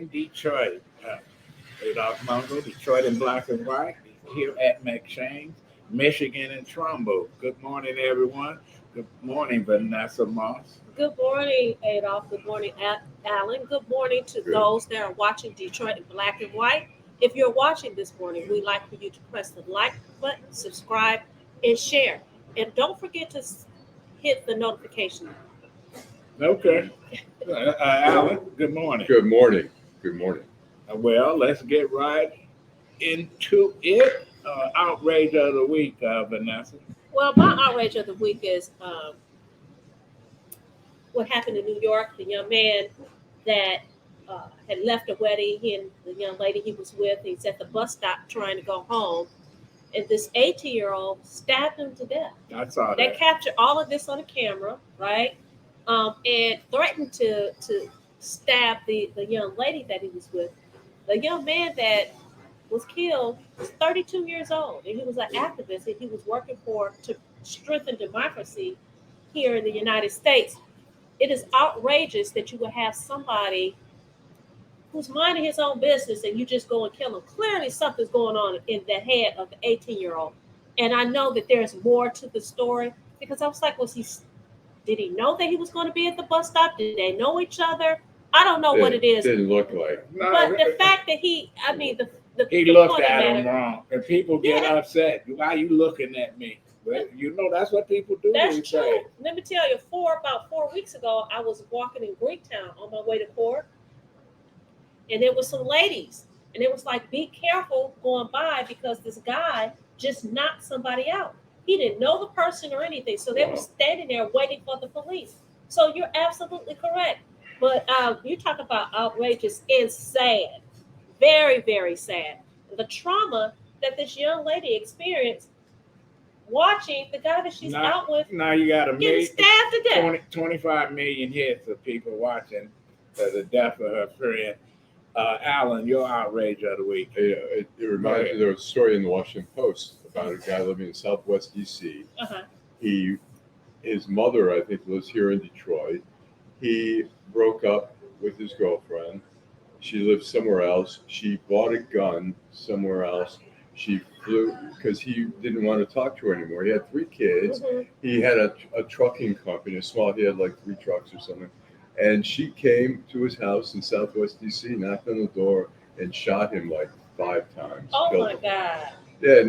in Detroit. Adolph Mongo, Detroit in black and white, here at McShane's, Michigan and Trumbull. Good morning, everyone. Good morning, Vanessa Moss. Good morning, Adolph. Good morning, Allan. Good morning to those that are watching Detroit in black and white. If you're watching this morning, we'd like for you to press the like button, subscribe, and share. And don't forget to hit the notification. Okay. Allan, good morning. Good morning. Good morning. Well, let's get right into it. Outrage of the week, Vanessa. Well, my outrage of the week is what happened in New York. The young man that had left a wedding, he and the young lady he was with, he's at the bus stop trying to go home. And this 18-year-old stabbed him to death. I saw that. They captured all of this on the camera, right? And threatened to stab the young lady that he was with. The young man that was killed was 32 years old, and he was an activist, and he was working to strengthen democracy here in the United States. It is outrageous that you would have somebody who's minding his own business and you just go and kill him. Clearly something's going on in the head of the 18-year-old. And I know that there's more to the story, because I was like, did he know that he was going to be at the bus stop? Did they know each other? I don't know what it is. Didn't look like. But the fact that he looked at him wrong. And people get upset. Why are you looking at me? Well, that's what people do. That's true. Let me tell you, about 4 weeks ago, I was walking in Greektown on my way to court. And there were some ladies. And it was like, be careful going by, because this guy just knocked somebody out. He didn't know the person or anything. So they were standing there waiting for the police. So you're absolutely correct. But you talk about outrageous and sad. Very, very sad. The trauma that this young lady experienced watching the guy that she's out with now you got getting stabbed to death. 25 million hits of people watching the death of her friend. Allan, your outrage of the week. It reminds me, there was a story in the Washington Post about a guy living in Southwest DC. Uh-huh. His mother, I think, lives here in Detroit. He broke up with his girlfriend. She lived somewhere else. She bought a gun somewhere else. She flew because he didn't want to talk to her anymore. He had 3 kids. Mm-hmm. He had a trucking company, he had like 3 trucks or something. And she came to his house in Southwest DC, knocked on the door, and shot him like 5 times. Oh my God. Yeah,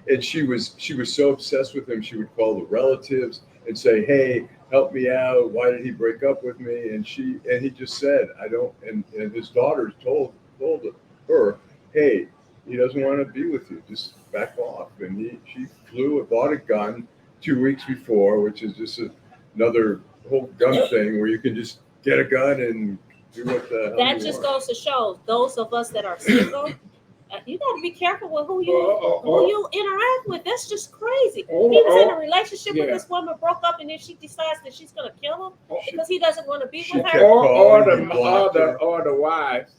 and she was so obsessed with him, she would call the relatives and say, "Hey, help me out. Why did he break up with me?" And he just said, "I don't." And his daughters told her, "Hey, he doesn't want to be with you. Just back off." And she flew and bought a gun 2 weeks before, which is just another whole gun thing where you can just get a gun and do what the hell that just goes to show those of us that are single. You got to be careful with who you interact with. That's just crazy. He was in a relationship with this woman, broke up, and then she decides that she's going to kill him because he doesn't want to be with her. Or the wives.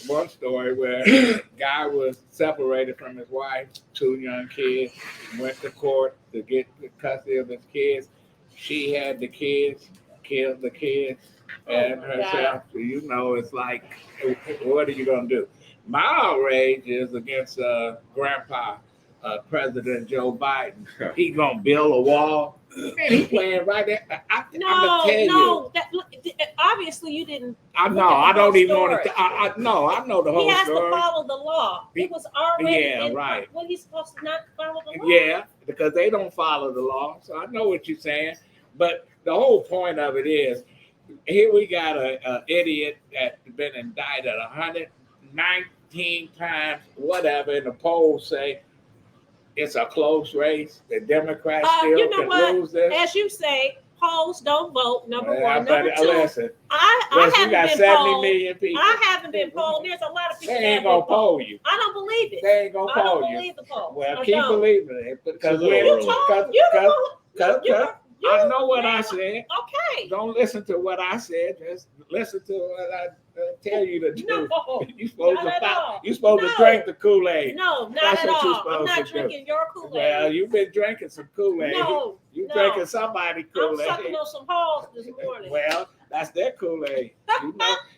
One story where a guy was separated from his wife, 2 young kids, went to court to get the custody of his kids. She had the kids, killed the kids and herself. So, it's like, what are you going to do? My outrage is against Grandpa, President Joe Biden. He going to build a wall. Man, he playing right there. Obviously you didn't. I know. I don't even want to. I know the whole story. He has to follow the law. It was already right. When he's supposed to not follow the law. Yeah, because they don't follow the law. So I know what you're saying. But the whole point of it is, here we got an idiot that's been indicted 119 times, whatever, and the polls say it's a close race. The Democrats still can lose this. As you say, polls don't vote, number one. Number two, listen, I haven't got been 70 polled. million people. I haven't been polled. There's a lot of people they ain't going to poll you. I don't believe it. They ain't going to poll you. I don't believe the poll. Well, keep believing it. Because I know what I said. Okay. Don't listen to what I said. Just listen to what I tell you to do. No, you're supposed to drink the Kool-Aid. No, not at all. I'm not drinking your Kool-Aid. Well, you've been drinking some Kool-Aid. No, you drinking somebody Kool-Aid. I'm sucking on some balls this morning. Well, That's their Kool-Aid.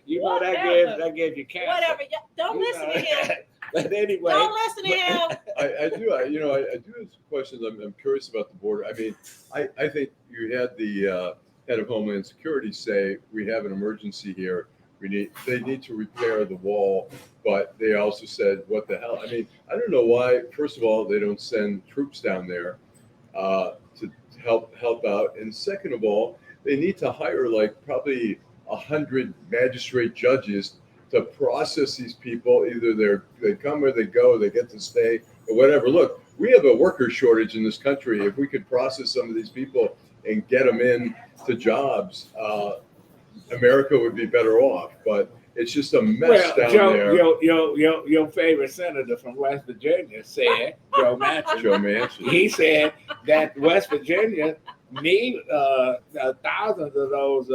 You know Whatever. that gives you cancer. Whatever. Don't You listen know to him. But anyway, Don't listen to him. I do have some questions. I'm curious about the border. I mean, I think you had the head of Homeland Security say we have an emergency here. They need to repair the wall, but they also said, what the hell? I mean, I don't know why. First of all, they don't send troops down there to help out, and second of all, they need to hire like probably 100 magistrate judges to process these people. Either they come or they go, they get to stay or whatever. Look, we have a worker shortage in this country. If we could process some of these people and get them in to jobs, America would be better off. But it's just a mess down there. Your favorite senator from West Virginia said, Joe Manchin. Joe Manchin. He said that West Virginia need thousands of those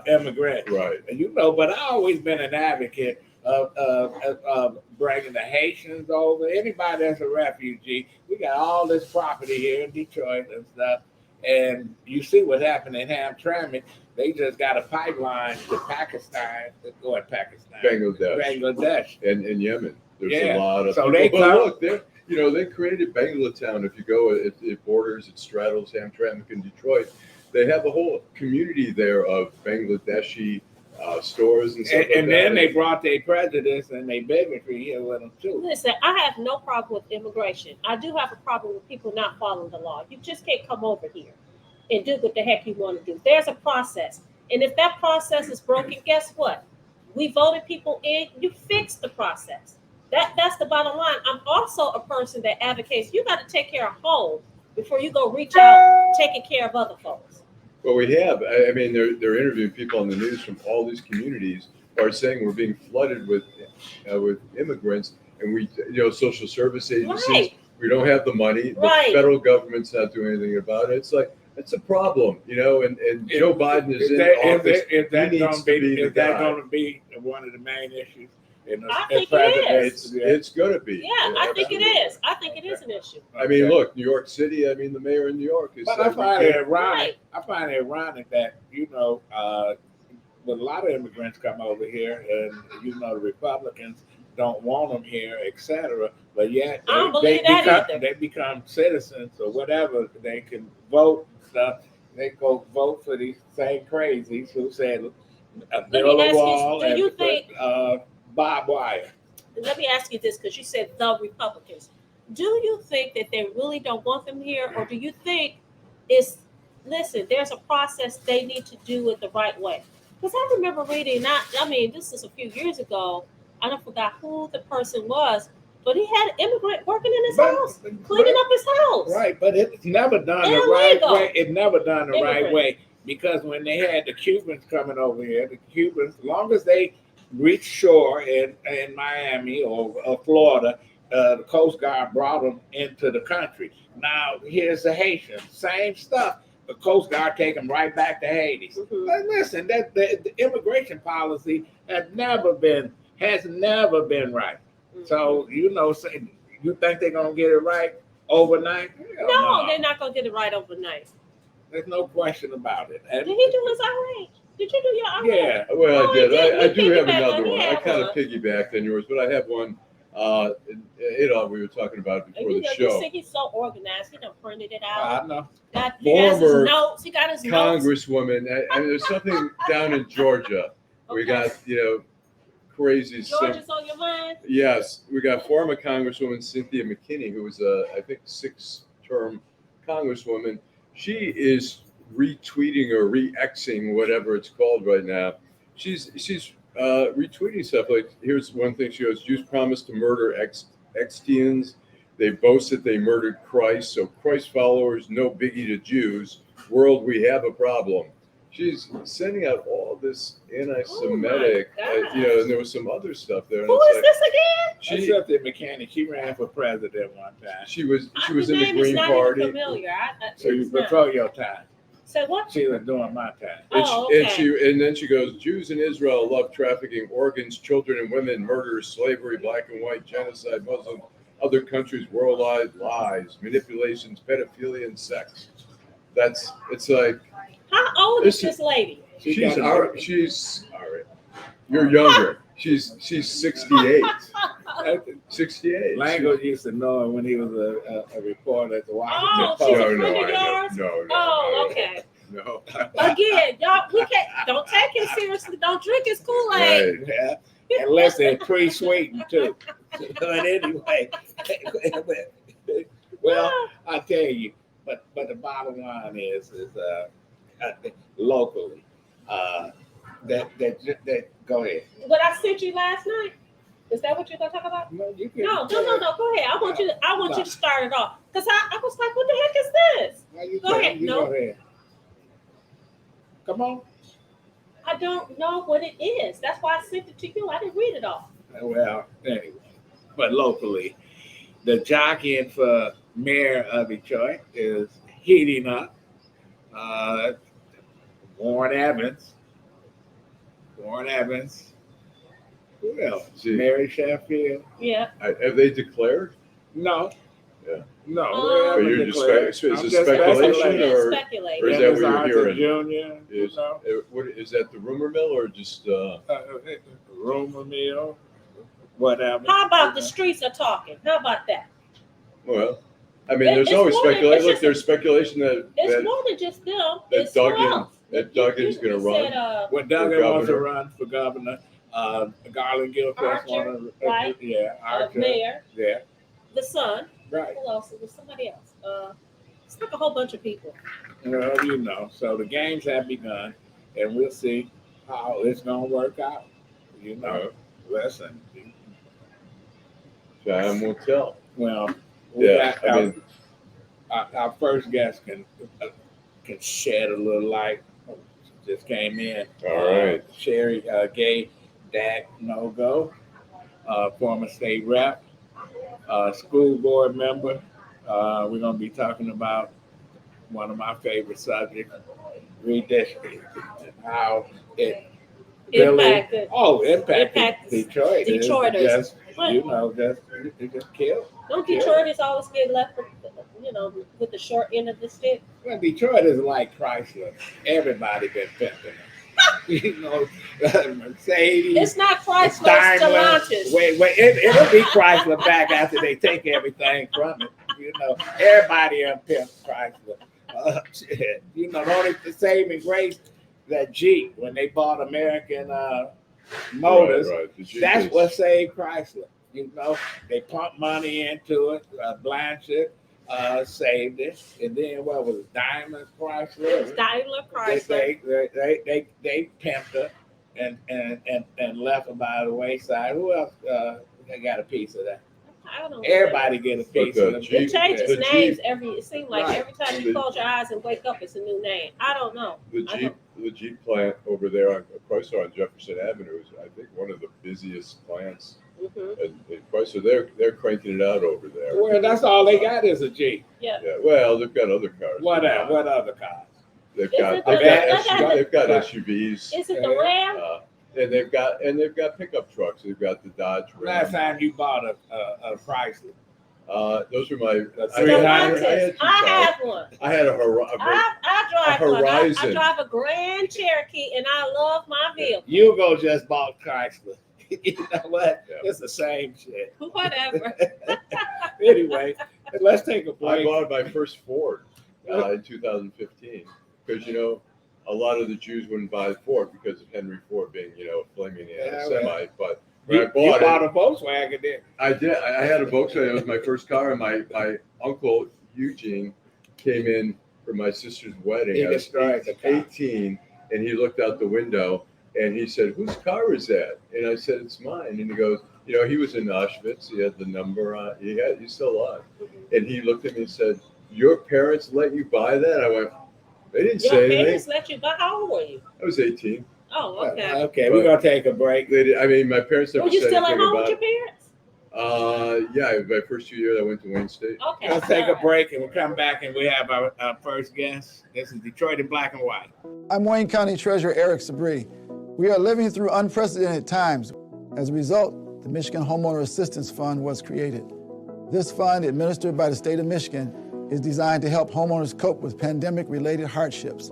immigrants. Right. And but I've always been an advocate of bringing the Haitians over, anybody that's a refugee. We got all this property here in Detroit and stuff. And you see what happened in Hamtramck. They just got a pipeline to Pakistan, Bangladesh, and Yemen. There's a lot of so people. they But look, they created Bangalatown. If you go, it borders, it straddles Hamtramck and Detroit. They have a whole community there of Bangladeshi stores and stuff. And then they brought their prejudice and their bigotry here with them too. Listen, I have no problem with immigration. I do have a problem with people not following the law. You just can't come over here and do what the heck you want to do. There's a process. And if that process is broken, guess what? We voted people in, you fix the process. That's the bottom line. I'm also a person that advocates you got to take care of home before you go reach out taking care of other folks. Well, we have. I mean, they're interviewing people on the news from all these communities who are saying we're being flooded with immigrants, and we, social service agencies, Right. we don't have the money. Right. The federal government's not doing anything about it. It's like it's a problem, and Joe Biden is in office. Is that He needs to be the guy. going to be one of the main issues? I think it is. It's going to be. Yeah, I think it is. I think it is an issue. I mean, look, New York City. I mean, the mayor in New York is. But I find it ironic. I find it ironic that when a lot of immigrants come over here, and the Republicans don't want them here, etc. But yet they become citizens or whatever. They can vote stuff. They go vote for these same crazies who said build a wall and put barbed wire. Let me ask you this, because you said the Republicans. Do you think that they really don't want them here, or do you think there's a process they need to do it the right way? Because I remember reading, this is a few years ago, I don't forgot who the person was, but he had an immigrant working in his house, cleaning up his house. Right, but it's never done the right way. It's never done the right way, because when they had the Cubans coming over here, as long as they reached shore in Miami or Florida, the Coast Guard brought them into the country. Now, here's the Haitians, same stuff. The Coast Guard take them right back to Haiti. Mm-hmm. But listen, the immigration policy has never been right. Mm-hmm. So, you think they're going to get it right overnight? No, they're not going to get it right overnight. There's no question about it. Did he do his outrage? Did you do your outrage? Yeah. Well, I did. I do have another on. one. I kind of piggybacked on yours, but I have one. We were talking about it before the show. You see, he's so organized. He done printed it out. I know. He has his notes. He got his notes. Congresswoman. There's something down in Georgia. Okay. We got, crazy. Georgia's on your mind? Yes. We got former Congresswoman Cynthia McKinney, who was I think 6-term Congresswoman. She is retweeting or re-Xing, whatever it's called right now. She's retweeting stuff like, here's one thing she goes, Jews promised to murder Xtians. They boast that they murdered Christ. So Christ followers, no biggie to Jews. World, we have a problem. She's sending out all this anti-Semitic, and there was some other stuff there. Who is this again? She's up there, mechanic. She ran for president one time. She was in the Green Party. Familiar. So you before your time. So what? She was doing my time. And then she goes, Jews in Israel love trafficking organs, children and women, murder, slavery, black and white, genocide, Muslim, other countries, worldwide lies, manipulations, pedophilia, and sex. It's like. How old is this lady? She's all right. You're younger. She's 68. 68. Lengel used to know him when he was a reporter at the Washington Oh, Post. she's a No, friend no, of I know. yours? No. Oh, okay. No. Again, y'all, we can't. Don't take him seriously. Don't drink his Kool-Aid. Right. Yeah. And listen, pre-sweetened too. But anyway, well, I tell you, but the bottom line is locally, that go ahead. What I sent you last night. Is that what you're gonna talk about? No, you can. No. Go ahead. I want you to start it off. Because I was like, what the heck is this? No, you Go can. ahead. You No. go ahead. Come on. I don't know what it is. That's why I sent it to you. I didn't read it all. Well, anyway, but locally, the jockeying for mayor of Detroit is heating up. Warren Evans. Who else? See. Mary Sheffield. Yeah. Have they declared? No. Yeah. No. But we haven't you're just declared. is it I'm just speculation speculating. or- Speculate. or is that what Dennis you're Arthur Jr. Is, You know, what is that the rumor mill or just rumor mill, whatever. How about the streets are talking? How about that? well, I mean, there's It's always more than- speculation. it's Look, just- there's speculation that It's more than just them. that It's who Duggan- else? that Duggan's gonna You run. said, When Duggan wants to governor. run for governor, Garland Gilchrist Archer, want to, right? yeah, Archer, mayor, yeah, the son. right. Who else? It was somebody else. It's like a whole bunch of people. Well, you know, so the games have begun, and we'll see how it's gonna work out. You know, listen. time will tell. Well, we Yeah, got I mean, our first guest can shed a little light. Just came in. All right. Sherry Gay-Dagnogo, former state rep, school board member. We're going to be talking about one of my favorite subjects, redistricting, how it Impacted. impacted Detroit. Detroiters. Just, it just killed. Don't Detroiters always get left with the short end of the stick? Well, Detroit is like Chrysler. Everybody been pimping it. You know, Mercedes. It's not Chrysler, Daimler. it's Stellantis. Wait, it'll be Chrysler back after they take everything from it. You know, everybody pimps Chrysler. Shit. You know, the only saving grace that Jeep when they bought American Motors. Right. The Jeep That's is- what saved Chrysler. You know, they pumped money into it. Blanchett saved it, and then what was it? Diamond Chrysler. It's Daimler Chrysler. They pimped her and left her by the wayside. Who else they got a piece of that? I don't know. Everybody get a piece the of it. Jeep- It changes the names Jeep- it seems like Right. every time you close your eyes and wake up, it's a new name. I don't know. The Jeep plant over there on Chrysler on Jefferson Avenue is, I think, one of the busiest plants. Mhm. And Chrysler, they're cranking it out over there. Well, that's all they got is a Jeep. Yeah. Yeah, well, they've got other cars. What other cars? They've Is got it they've the- got they got they've got the- SUVs. Is it the Ram? And they've got pickup trucks. They've got the Dodge Last Ram. time you bought a Chrysler. Those are my. The I had Stellantis. two I cars. have one. I had a I drive a one. I Horizon. drive a Grand Cherokee, and I love my vehicle. Hugo just bought Chrysler. You know what? Yeah. It's the same shit. Whatever. Anyway, let's take a I break. bought my first Ford in 2015 because a lot of the Jews wouldn't buy the Ford because of Henry Ford being a flaming Yeah, semi. But when I You bought bought it, a Volkswagen, then. I did. I had a Volkswagen. It was my first car, and my uncle Eugene came in for my sister's wedding. He I was destroyed the car. 18, and he looked out the window and he said, "Whose car is that?" And I said, "It's mine." And he goes, he was in Auschwitz. He had the number on. He's still alive. And he looked at me and said, "Your parents let you buy that?" I went, "They didn't Your say parents anything." let you buy. How old were you? I was 18. Oh, okay. Okay, we're gonna take a break. My parents never Were you said still at anything home about with your it. parents? Yeah, my first 2 years I went to Wayne State. Okay. Let's take a all right. break and we'll come back and we have our first guest. This is Detroit in Black and White. I'm Wayne County Treasurer Eric Sabri. We are living through unprecedented times. As a result, the Michigan Homeowner Assistance Fund was created. This fund, administered by the state of Michigan, is designed to help homeowners cope with pandemic-related hardships,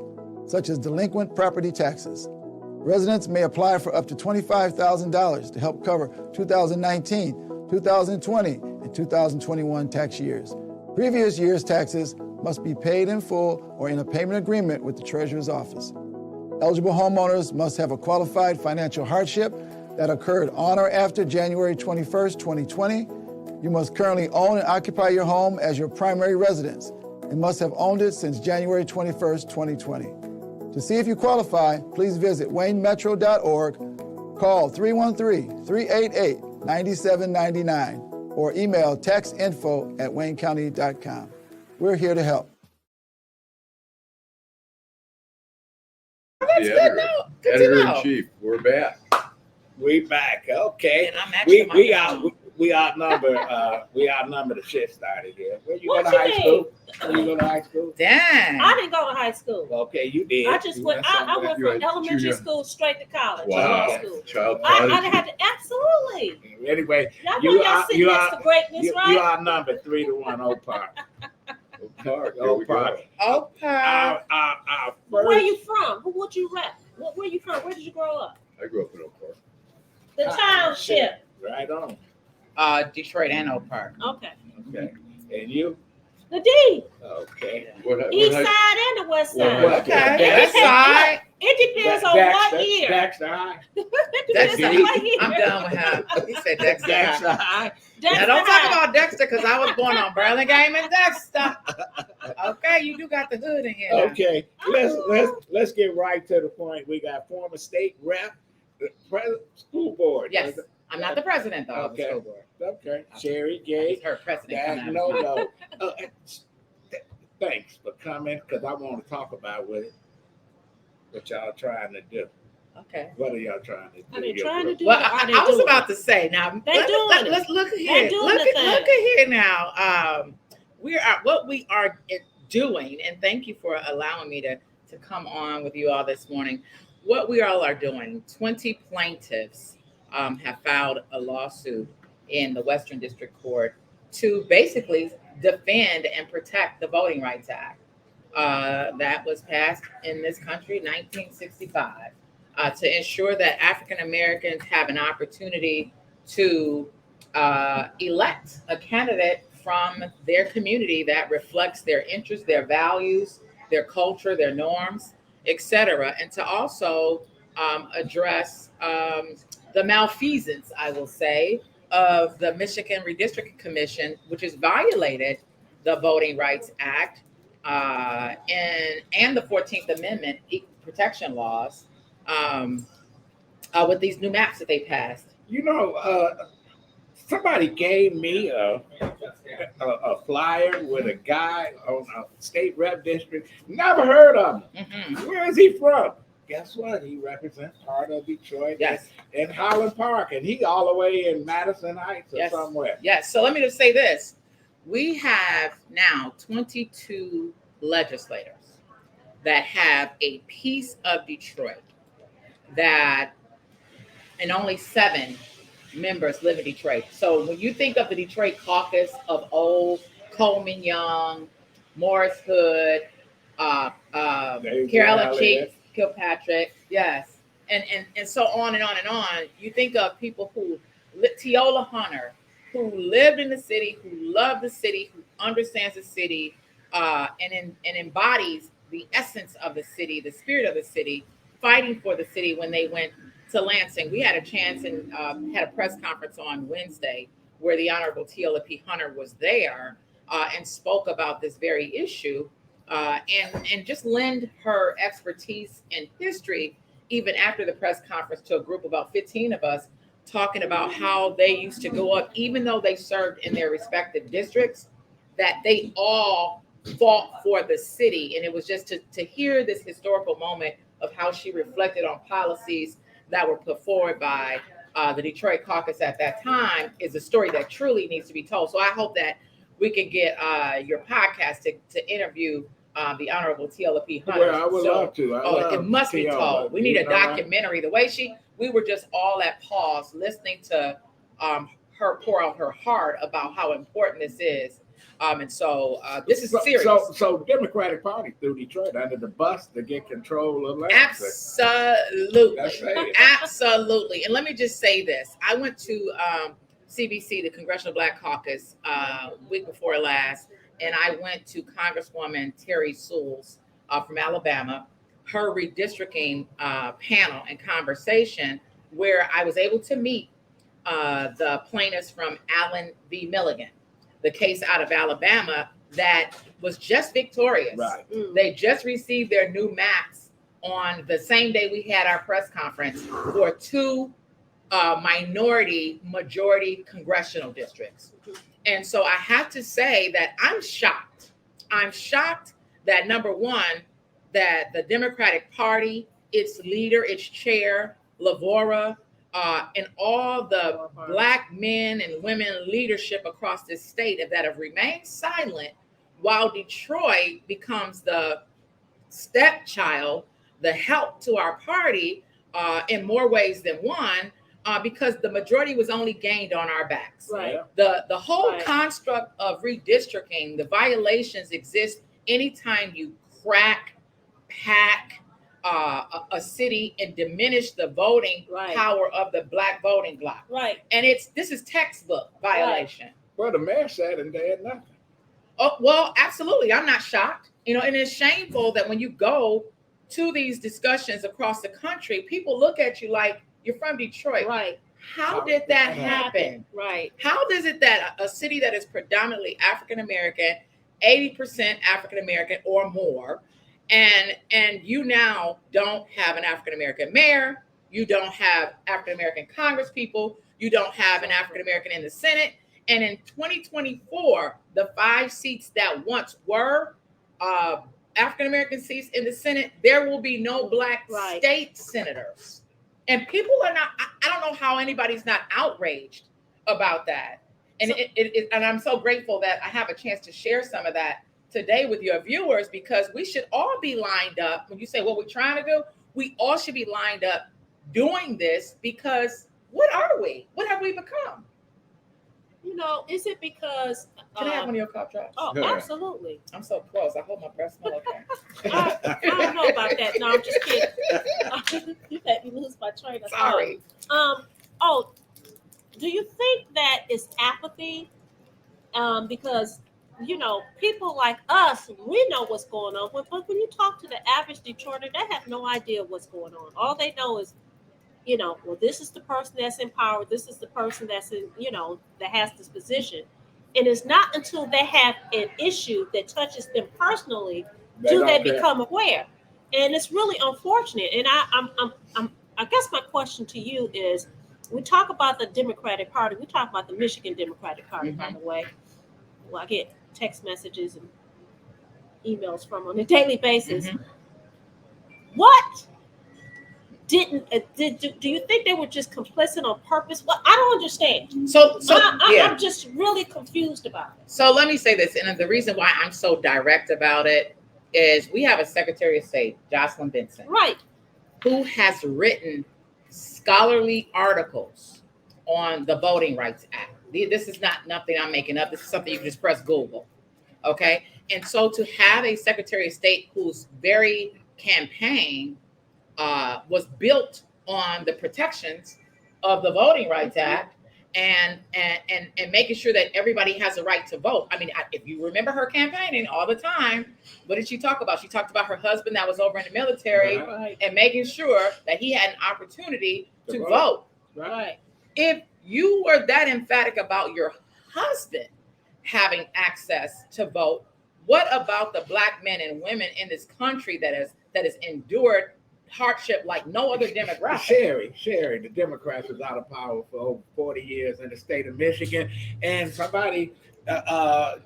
such as delinquent property taxes. Residents may apply for up to $25,000 to help cover 2019, 2020, and 2021 tax years. Previous year's taxes must be paid in full or in a payment agreement with the Treasurer's Office. Eligible homeowners must have a qualified financial hardship that occurred on or after January 21st, 2020. You must currently own and occupy your home as your primary residence and must have owned it since January 21st, 2020. To see if you qualify, please visit waynemetro.org, call 313-388-9799, or email taxinfo@waynecounty.com. We're here to help. That's good. Editor-in-chief, we're back. We back. Okay. And I'm actually We outnumber the shit started here. Where you What go to you high mean? school? Where you go to high school? Dang. I didn't go to high school. Okay, you did. I just went. I went You from went elementary junior. school straight to college. Wow. Law school. Child I prodigy. had to absolutely. Anyway, Y'all know you y'all are sitting next to greatness, you right? outnumbered 3-1 Oak Park. Park, here Oak we go. Park. Okay. Our Where first you from? Who would you rep? Where you from? Where did you grow up? I grew up in Oak Park. The township. right on. Detroit and Oak Park. Okay. Okay, and you? The D. Okay. East high- side and the west What- side. what- Okay. That's That's right. It depends on Dexter, what year. Dexter High. It depends Dexter. on what year. I'm done with him. He said Dexter. Dexter High. Now Dexter don't talk High. about Dexter because I was born on Burlingame and Dexter. Okay, you do got the hood in here. now. Okay, let's get right to the point. We got former state rep, school board. Yes. I'm not the president though of the Okay. school board. Okay, Sherry I Gay. just heard president come out of his mouth. Dagnogo. Thanks for coming because I want to talk about what y'all trying to do. Okay. What are y'all trying to do? Are they trying to do Well, it? Or are they I was doing about it? to say now. They doing it. Let's look at They here. doing Look the at thing. here now. What we are doing, and thank you for allowing me to come on with you all this morning. What we all are doing. 20 plaintiffs have filed a lawsuit in the Western District Court to basically defend and protect the Voting Rights Act that was passed in this country in 1965 to ensure that African Americans have an opportunity to elect a candidate from their community that reflects their interests, their values, their culture, their norms, etc., and to also address the malfeasance, I will say, of the Michigan Redistricting Commission, which has violated the Voting Rights Act and the 14th Amendment equal protection laws with these new maps that they passed. You know, somebody gave me a flyer with a guy on a state rep district. Never heard of him. Mm-hmm. Where is he from? Guess what? He represents part of Detroit. Yes. In Highland Park, and he all the way in Madison Heights or Yes. somewhere. Yes. So let me just say this. We have now 22 legislators that have a piece of Detroit that, and only 7 members live in Detroit. So when you think of the Detroit caucus of old, Coleman Young, Morris Hood, Carolyn Cheeks, Kilpatrick, yes, and so on and on and on. You think of people who, Teola Hunter, who lived in the city, who loved the city, who understands the city, and embodies the essence of the city, the spirit of the city, fighting for the city when they went to Lansing. We had a chance and had a press conference on Wednesday where the Honorable Teola P. Hunter was there and spoke about this very issue and just lend her expertise in history, even after the press conference, to a group of about 15 of us, talking about how they used to go up, even though they served in their respective districts, that they all fought for the city. And it was just to hear this historical moment of how she reflected on policies that were put forward by the Detroit caucus at that time is a story that truly needs to be told. So I hope that we can get your podcast to interview the Honorable Teola P. Hunter. Well, I would love to. It must be told. We need a documentary. The way we were just all at pause listening to her pour out her heart about how important this is. And so this is So, serious. so Democratic Party threw Detroit under the bus to get control of Lansing. Absolutely. That's right. Absolutely. And let me just say this. I went to CBC, the Congressional Black Caucus, week before last, and I went to Congresswoman Terry Sewell's from Alabama, her redistricting panel and conversation, where I was able to meet the plaintiffs from Allan v. Milligan, the case out of Alabama that was just victorious. Right. They just received their new maps on the same day we had our press conference for two majority congressional districts. And so I have to say that I'm shocked. I'm shocked that, number one, that the Democratic Party, its leader, its chair, Lavora, and all the Black men and women leadership across this state that have remained silent while Detroit becomes the stepchild, the help to our party in more ways than one, because the majority was only gained on our backs. Right. The whole construct of redistricting, the violations exist anytime you pack a city and diminish the voting power of the Black voting bloc. Right. And this is textbook violation. Well, the mayor said and they had nothing. Oh, well, absolutely. I'm not shocked. And it's shameful that when you go to these discussions across the country, people look at you like you're from Detroit. Right. How did that happen? Right. How is it that a city that is predominantly African American, 80% African American or more, and you now don't have an African American mayor, you don't have African American Congress people, you don't have an African American in the Senate, and in 2024, the 5 seats that once were African American seats in the Senate, there will be no Black state senators. And people are not, I don't know how anybody's not outraged about that. And and I'm so grateful that I have a chance to share some of that today with your viewers, because we should all be lined up. When you say what we're trying to do, we all should be lined up doing this, because what are we? What have we become? Is it because Can I have one of your cough drops? Oh, Yeah. absolutely. I'm so close. I hope my breath smells okay. I don't know about that. No, I'm just kidding. You let me lose my train of thought. Sorry. Do you think that is apathy? Because people like us, we know what's going on, but when you talk to the average Detroiter, they have no idea what's going on. All they know is, well, this is the person that's in power. This is the person that's in, that has this position. And it's not until they have an issue that touches them personally do they become aware. And it's really unfortunate. And I guess my question to you is, we talk about the Democratic Party. We talk about the Michigan Democratic Party, by the way. Well, I get text messages and emails from on a daily basis. What do you think they were just complicit on purpose? Well, I don't understand. So I'm just really confused about it. So let me say this, and the reason why I'm so direct about it is we have a Secretary of State, Jocelyn Benson, Right. who has written scholarly articles on the Voting Rights Act. This is not nothing I'm making up. This is something you can just press Google. Okay. And so to have a Secretary of State whose very campaign was built on the protections of the Voting Rights Act and making sure that everybody has a right to vote. I mean, if you remember her campaigning all the time, what did she talk about? She talked about her husband that was over in the military and making sure that he had an opportunity to vote. Right. If you were that emphatic about your husband having access to vote, what about the Black men and women in this country that has endured hardship like no other demographic? Sherry, the Democrats was out of power for over 40 years in the state of Michigan, and somebody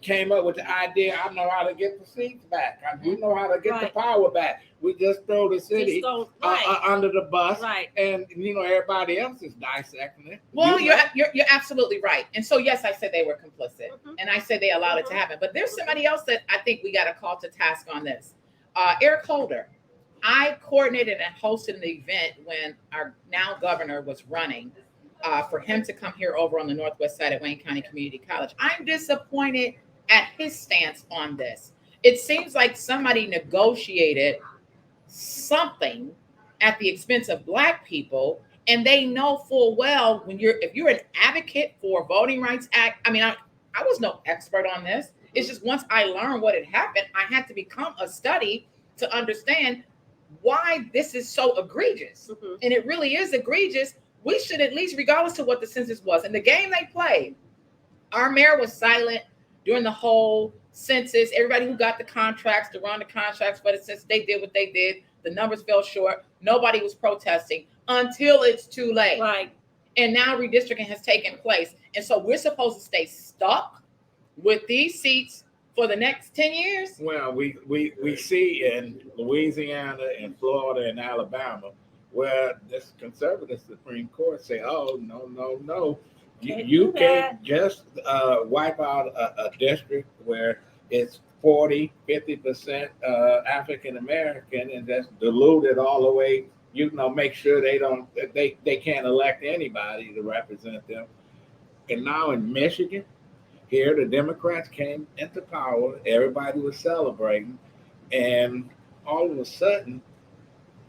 came up with the idea, I know how to get the seats back. We know how to get the power back. We just throw the city under the bus, and everybody else is dissecting it. Well, you're absolutely right. And so yes, I said they were complicit, and I said they allowed it to happen. But there's somebody else that I think we got to call to task on this. Eric Holder. I coordinated and hosted an event when our now governor was running for him to come here over on the northwest side of Wayne County Community College. I'm disappointed at his stance on this. It seems like somebody negotiated something at the expense of Black people, and they know full well if you're an advocate for Voting Rights Act. I mean, I was no expert on this. It's just once I learned what had happened, I had to become a study to understand why this is so egregious. And it really is egregious. We should at least, regardless of what the census was, and the game they played, our mayor was silent during the whole census. Everybody who got the contracts to run the contracts for the census, they did what they did. The numbers fell short. Nobody was protesting until it's too late. Right. And now redistricting has taken place. And so we're supposed to stay stuck with these seats for the next 10 years? Well, we see in Louisiana and Florida and Alabama where this conservative Supreme Court say, oh, no. You can't just wipe out a district where it's 40-50% African American and just dilute it all the way, make sure they can't elect anybody to represent them. And now in Michigan, here the Democrats came into power, everybody was celebrating, and all of a sudden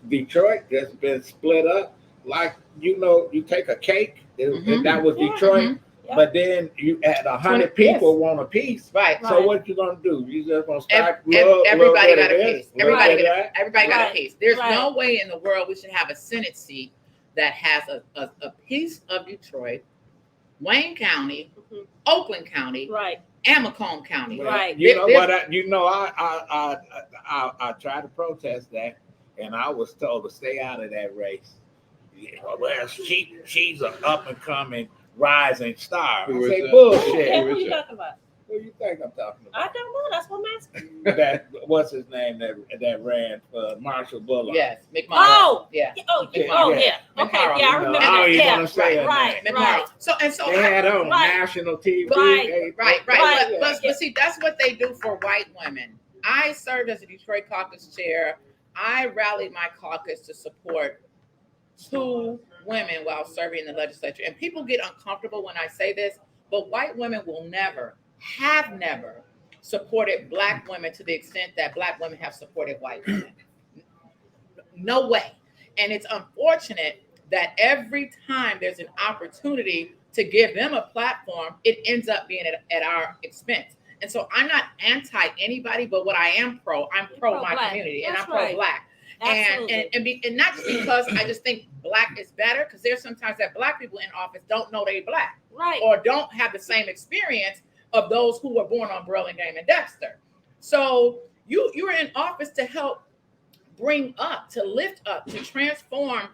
Detroit just been split up like you take a cake, and that was Detroit. But then you had 100 people want a piece, right? So what you gonna do? You just gonna start? Everybody got a piece. Everybody got a piece. There's Right. no way in the world we should have a Senate seat that has a piece of Detroit, Wayne County, Oakland County, Right. and Macomb County. Well, Right. I tried to protest that, and I was told to stay out of that race. Well, she's an up and coming rising star. Who I is say that? bullshit. Who Who is you that? talking about? Who you think I'm talking I about? don't know. That's what I'm asking. That what's his name that ran for Marshall Bullock? Yes, McMurrow. Oh, yeah. Okay, McMurrow. yeah. Okay, McMurrow. yeah, I remember I don't that. even Yeah, want to say that right, name. right. So They had on Right. national TV. Right. Right. Right. But see, that's what they do for white women. I served as a Detroit caucus chair. I rallied my caucus to support 2 women while serving in the legislature. And people get uncomfortable when I say this, but white women will never, have never supported Black women to the extent that Black women have supported white women. No way. And it's unfortunate that every time there's an opportunity to give them a platform, it ends up being at our expense. And so I'm not anti anybody, but what I am I'm pro my Pro-Black. community, and That's I'm pro right. Black. Absolutely. And not just because I just think Black is better, because there's sometimes that Black people in office don't know they're Black, Right. or don't have the same experience of those who were born on Burlingame and Dexter. So you're in office to help bring up, to lift up, to transform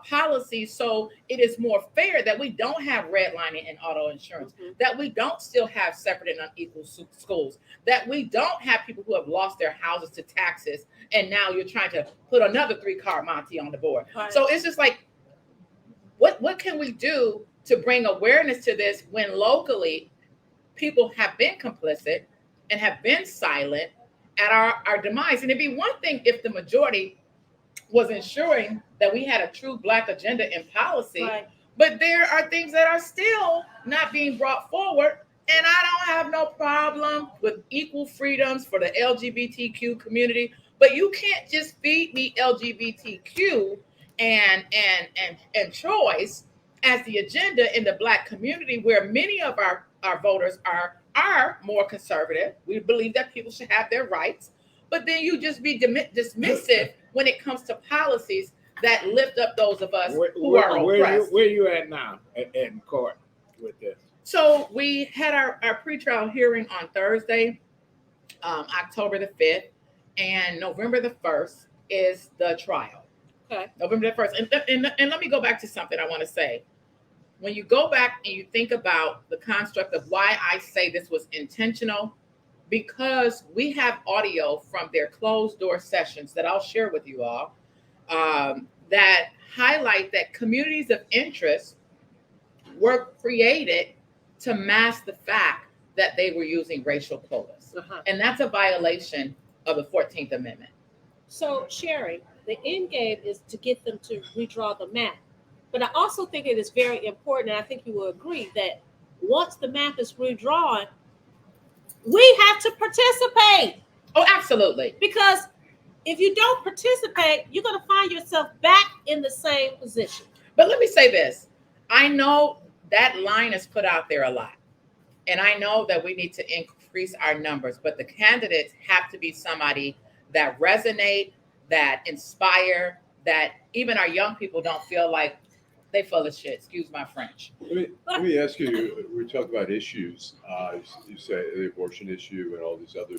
policies so it is more fair, that we don't have redlining and auto insurance, that we don't still have separate and unequal schools, that we don't have people who have lost their houses to taxes, and now you're trying to put another 3-car Monty on the board. Right. So it's just like, what can we do to bring awareness to this when locally people have been complicit and have been silent at our demise? And it'd be one thing if the majority was ensuring that we had a true Black agenda in policy, Right. but there are things that are still not being brought forward. And I don't have no problem with equal freedoms for the LGBTQ community, but you can't just feed me LGBTQ and choice as the agenda in the Black community, where many of our voters are more conservative. We believe that people should have their rights, but then you just be dismissive when it comes to policies that lift up those of us who are oppressed. Where you at now in court with this? So we had our pretrial hearing on Thursday, October the 5th, and November the 1st is the trial. Okay. November the 1st. And let me go back to something I want to say. When you go back and you think about the construct of why I say this was intentional, because we have audio from their closed door sessions that I'll share with you all, that highlight that communities of interest were created to mask the fact that they were using racial quotas. And that's a violation of the 14th Amendment. So, Sherry, the end game is to get them to redraw the map. But I also think it is very important, and I think you will agree, that once the map is redrawn, we have to participate. Oh, absolutely. Because if you don't participate, you're going to find yourself back in the same position. But let me say this. I know that line is put out there a lot. And I know that we need to increase our numbers, but the candidates have to be somebody that resonate, that inspire, that even our young people don't feel like they full of shit. Excuse my French. Let me ask you, we talk about issues. You say the abortion issue and all these other.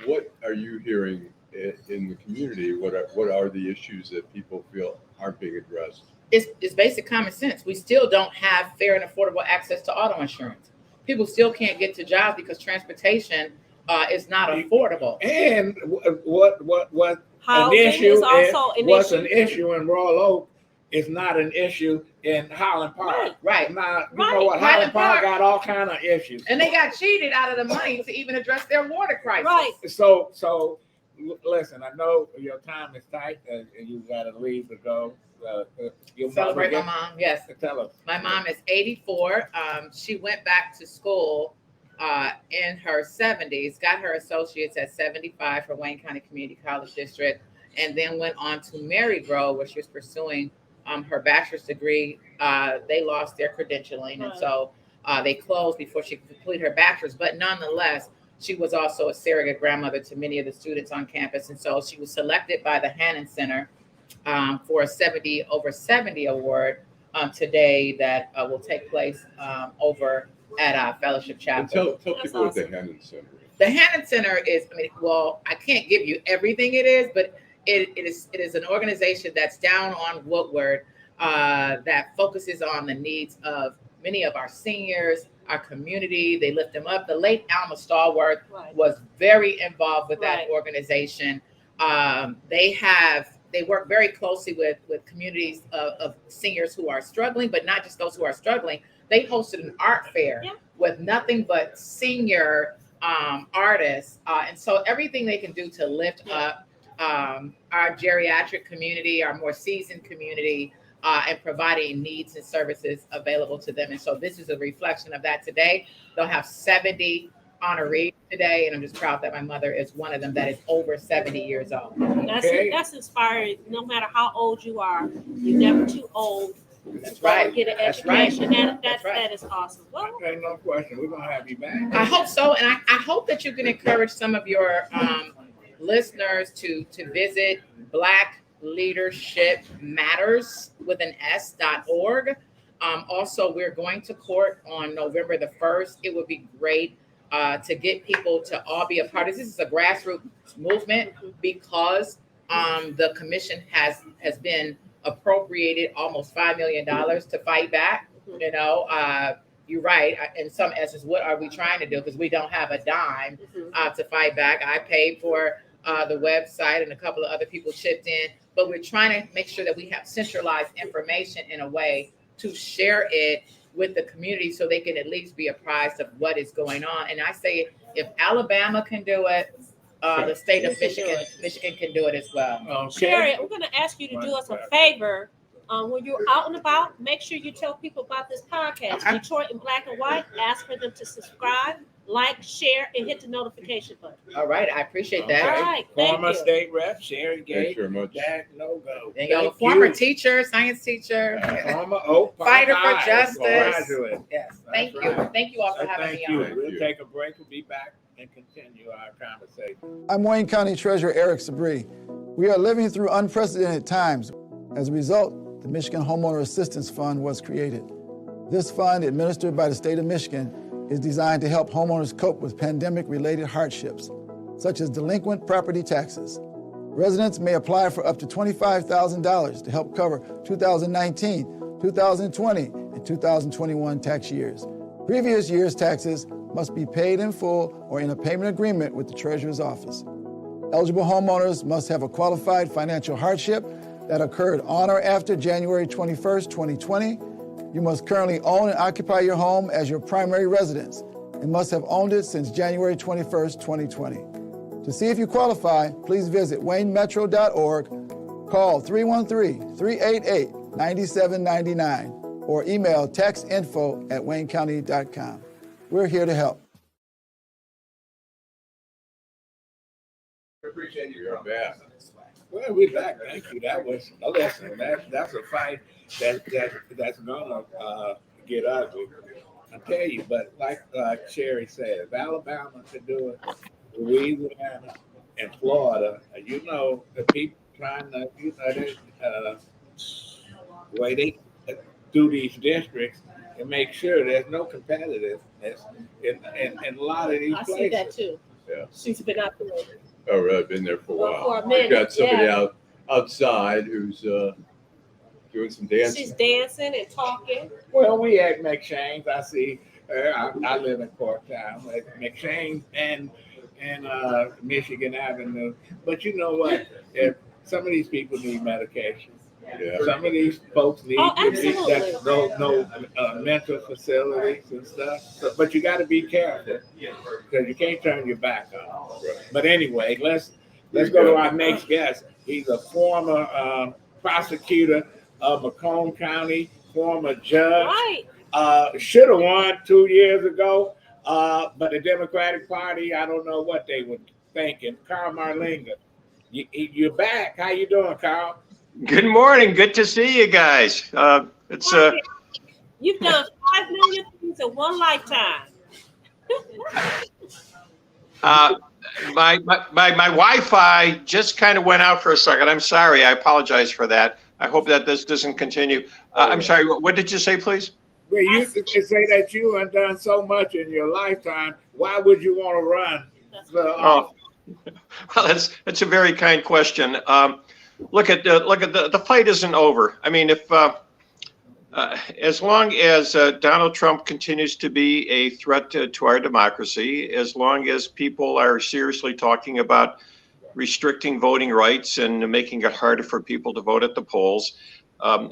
What are you hearing in the community? What are the issues that people feel aren't being addressed? It's basic common sense. We still don't have fair and affordable access to auto insurance. People still can't get to jobs because transportation is not affordable. And what Housing an issue is also an what's issue. an issue in Royal Oak is not an issue in Highland Park. Right. Now, you Right. know what? Highland Highland Park Park got all kind of issues. And they got cheated out of the money to even address their water crisis. Right. So listen, I know your time is tight and you got to leave to go. Your Celebrate my mother mom. Yes. Tell us. My mom is 84. She went back to school in her 70s, got her associates at 75 for Wayne County Community College District, and then went on to Marygrove, where she was pursuing her bachelor's degree. They lost their credentialing, and so they closed before she could complete her bachelor's. But nonetheless, she was also a surrogate grandmother to many of the students on campus, and so she was selected by the Hannon Center for a 70 over 70 award today that will take place over at Fellowship And Chapel. tell That's people what awesome. the Hannon Center is. The Hannon Center is, I can't give you everything it is, but it is an organization that's down on Woodward that focuses on the needs of many of our seniors, our community. They lift them up. The late Alma Stallworth Right. was very involved with that Right. organization. They work very closely with communities of seniors who are struggling, but not just those who are struggling. They hosted an art fair Yeah. with nothing but senior artists. And so everything they can do to lift up our geriatric community, our more seasoned community, and providing needs and services available to them. And so this is a reflection of that today. They'll have 70 honorees today, and I'm just proud that my mother is one of them that is over 70 years old. That's inspiring. No matter how old you are, you're never too old That's to right. get an That's right. education. That's right. That is awesome. Well, Okay, no question. We're gonna have you back. I hope so, and I hope that you can encourage some of your listeners to visit Black Leadership Matters with an S.org. Also, we're going to court on November the 1st. It would be great to get people to all be a part of this. This is a grassroots movement because the commission has been appropriated almost $5 million to fight back. You know, you're right. In some essence, what are we trying to do? Because we don't have a dime to fight back. I paid for the website, and a couple of other people chipped in. But we're trying to make sure that we have centralized information in a way to share it with the community so they can at least be apprised of what is going on. And I say, if Alabama can do it, the state of Michigan can do it as well. Okay. Sherry, I'm going to ask you to do us a favor. When you're out and about, make sure you tell people about this podcast, Okay. Detroit in Black and White. Ask for them to subscribe, like, share, and hit the notification button. All right, I appreciate All that. right, thank Former you. state rep Sherry Thanks very much. Gay-Dagnogo. And y'all, a Thank former you. teacher, science teacher. Former Oak Park Fighter for High justice. graduate. Yes, That's thank you. right. Thank you all for having Thank me you. on. We'll take a break. We'll be back and continue our conversation. I'm Wayne County Treasurer Eric Sabri. We are living through unprecedented times. As a result, the Michigan Homeowner Assistance Fund was created. This fund, administered by the state of Michigan, is designed to help homeowners cope with pandemic-related hardships, such as delinquent property taxes. Residents may apply for up to $25,000 to help cover 2019, 2020, and 2021 tax years. Previous year's taxes must be paid in full or in a payment agreement with the Treasurer's office. Eligible homeowners must have a qualified financial hardship that occurred on or after January 21st, 2020. You must currently own and occupy your home as your primary residence and must have owned it since January 21st, 2020. To see if you qualify, please visit waynemetro.org, call 313-388-9799, or email taxinfo@waynecounty.com. We're here to help. Appreciate your back. Well, we back. Thank you. That was listen. That's a fight that's gonna get ugly. I tell you, but like Sherry said, if Alabama could do it, Louisiana and Florida, the people trying to, the way they do these districts and make sure there's no competitiveness in a lot of these I places. see that too. Yeah. She's been out there. Oh, really? Been there for a while. For a minute, We've got somebody yeah. outside who's doing some dancing. She's dancing and talking. Well, we at McShane's. I see. I live in Corktown, at McShane's and Michigan Avenue. But you know what? If some of these people need medication. Yeah. Some of these folks need absolutely. no mental facilities and stuff. But you got to be careful because you can't turn your back on. Right. But anyway, let's go to our next guest. He's a former prosecutor of Macomb County, former judge. Right. Should have won 2 years ago, but the Democratic Party, I don't know what they were thinking. Carl Marlinga, you're back. How you doing, Carl? Good morning. Good to see you guys. You've done 5 million things in one lifetime. My Wi-Fi just kind of went out for a second. I'm sorry. I apologize for that. I hope that this doesn't continue. I'm sorry. What did you say, please? Well, you say that you have done so much in your lifetime. Why would you want to run? Well, that's a very kind question. Look at the fight isn't over. I mean, if as long as Donald Trump continues to be a threat to our democracy, as long as people are seriously talking about restricting voting rights and making it harder for people to vote at the polls,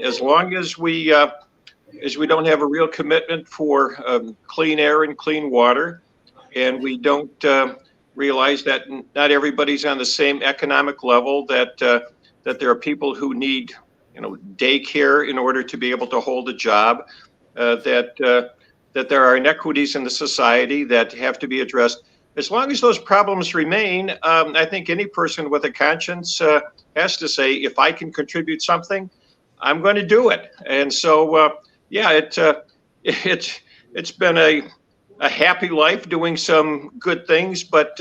as long as we don't have a real commitment for clean air and clean water, and we don't realize that not everybody's on the same economic level, that there are people who need, daycare in order to be able to hold a job, that there are inequities in the society that have to be addressed. As long as those problems remain, I think any person with a conscience has to say, if I can contribute something, I'm going to do it. And so, it's been a happy life doing some good things, but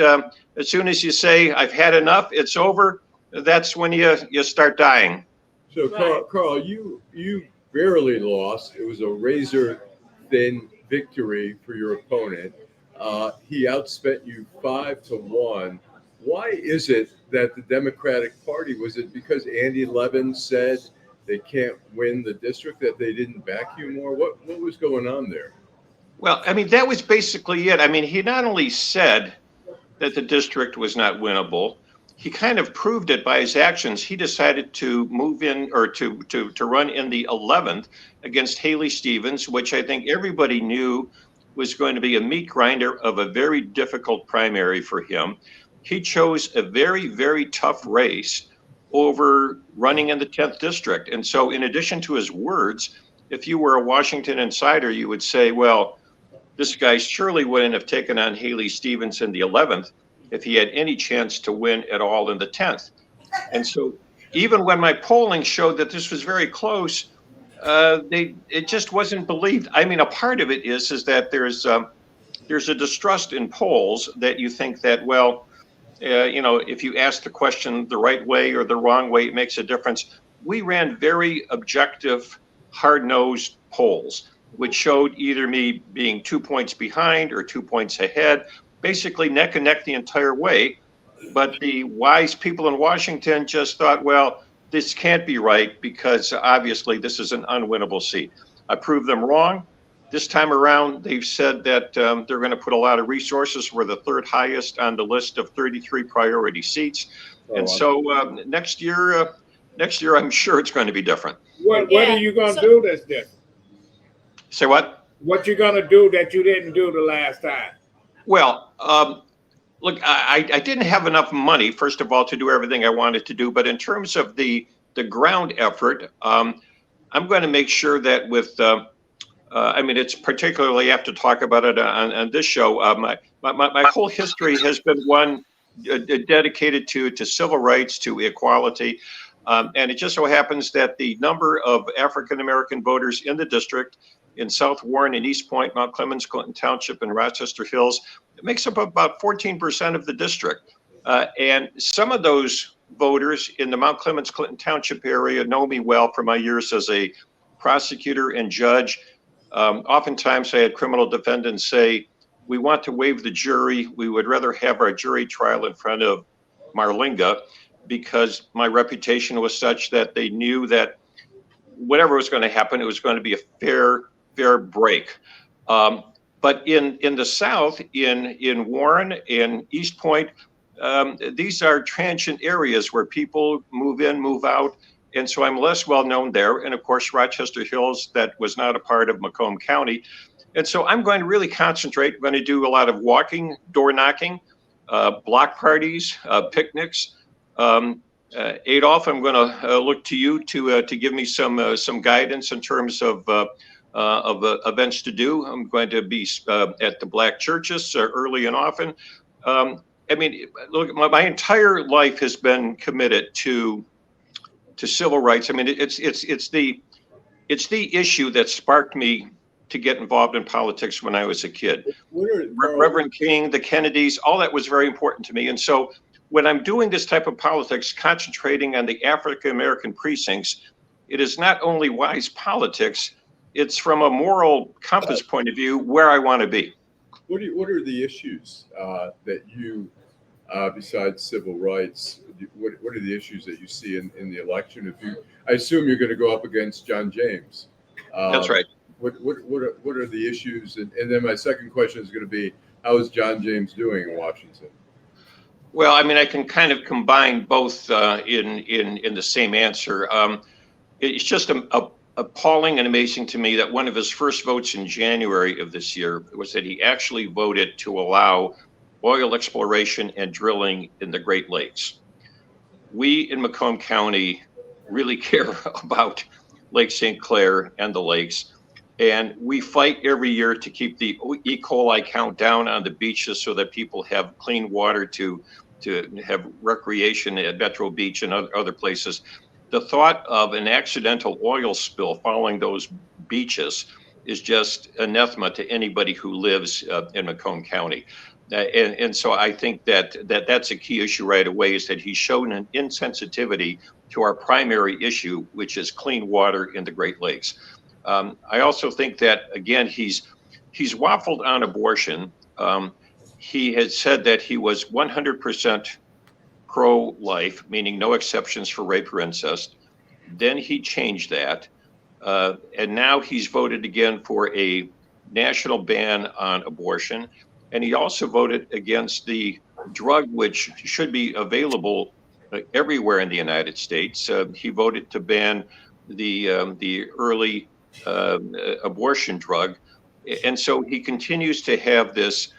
as soon as you say, I've had enough, it's over, that's when you start dying. So, Carl, you barely lost. It was a razor-thin victory for your opponent. He outspent you 5-1. Why is it that the Democratic Party, was it because Andy Levin said they can't win the district, that they didn't back you more? What was going on there? Well, I mean, that was basically it. I mean, he not only said that the district was not winnable, he kind of proved it by his actions. He decided to move in, or to run in the 11th against Haley Stevens, which I think everybody knew was going to be a meat grinder of a very difficult primary for him. He chose a very, very tough race over running in the 10th district. And so in addition to his words, if you were a Washington insider, you would say, well, this guy surely wouldn't have taken on Haley Stevens in the 11th if he had any chance to win at all in the 10th. And so even when my polling showed that this was very close, it just wasn't believed. I mean, a part of it is that there's a distrust in polls that you think that, well, if you ask the question the right way or the wrong way, it makes a difference. We ran very objective, hard-nosed polls, which showed either me being 2 points behind or 2 points ahead, basically neck and neck the entire way. But the wise people in Washington just thought, well, this can't be right because obviously this is an unwinnable seat. I proved them wrong. This time around, they've said that they're going to put a lot of resources. We're the third highest on the list of 33 priority seats. So next year, I'm sure it's going to be different. What are you going to do that's different? Say what? What you going to do that you didn't do the last time? Well, look, I didn't have enough money, first of all, to do everything I wanted to do. But in terms of the ground effort, I'm going to make sure that with, it's particularly, I have to talk about it on this show. My whole history has been one dedicated to civil rights, to equality. And it just so happens that the number of African-American voters in the district in South Warren and East Point, Mount Clemens, Clinton Township, and Rochester Hills, it makes up about 14% of the district. And some of those voters in the Mount Clemens, Clinton Township area know me well from my years as a prosecutor and judge. Oftentimes I had criminal defendants say, we want to waive the jury. We would rather have our jury trial in front of Marlinga, because my reputation was such that they knew that whatever was going to happen, it was going to be a fair break. But in the South, in Warren, in East Point, these are transient areas where people move in, move out. And so I'm less well known there. And of course, Rochester Hills, that was not a part of Macomb County. And so I'm going to really concentrate. I'm going to do a lot of walking, door knocking, block parties, picnics. Adolph, I'm going to look to you to give me some guidance in terms of events to do. I'm going to be at the Black churches early and often. I mean, look, my entire life has been committed to civil rights. I mean, it's the issue that sparked me to get involved in politics when I was a kid. Reverend King, the Kennedys, all that was very important to me. And so when I'm doing this type of politics, concentrating on the African-American precincts, it is not only wise politics, it's from a moral compass point of view where I want to be. What are the issues that you, besides civil rights, what are the issues that you see in the election? I assume you're going to go up against John James. That's right. What are the issues? And then my second question is going to be, how is John James doing in Washington? Well, I mean, I can kind of combine both in the same answer. It's just appalling and amazing to me that one of his first votes in January of this year was that he actually voted to allow oil exploration and drilling in the Great Lakes. We in Macomb County really care about Lake St. Clair and the lakes. And we fight every year to keep the E. coli count down on the beaches so that people have clean water to have recreation at Metro Beach and other places. The thought of an accidental oil spill following those beaches is just anathema to anybody who lives in Macomb County. And so I think that's a key issue right away, is that he's shown an insensitivity to our primary issue, which is clean water in the Great Lakes. I also think that, again, he's waffled on abortion. He had said that he was 100% pro-life, meaning no exceptions for rape or incest. Then he changed that. And now he's voted again for a national ban on abortion. And he also voted against the drug, which should be available everywhere in the United States. He voted to ban the early abortion drug. And so he continues to have this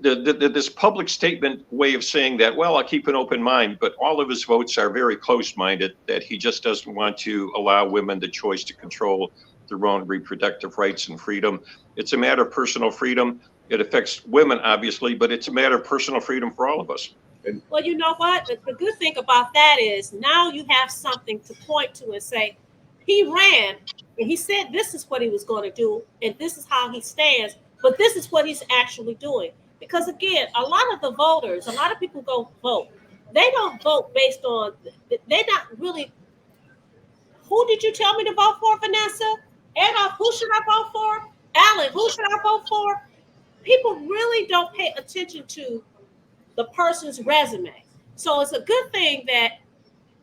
this public statement way of saying that, well, I'll keep an open mind, but all of his votes are very close-minded, that he just doesn't want to allow women the choice to control their own reproductive rights and freedom. It's a matter of personal freedom. It affects women, obviously, but it's a matter of personal freedom for all of us. Well, you know what? The good thing about that is now you have something to point to and say, he ran and he said this is what he was going to do and this is how he stands, but this is what he's actually doing. Because again, a lot of the voters, a lot of people go vote. They don't vote based on, they're not really, who did you tell me to vote for, Vanessa? Adolph, who should I vote for? Allan, who should I vote for? People really don't pay attention to the person's resume. So it's a good thing that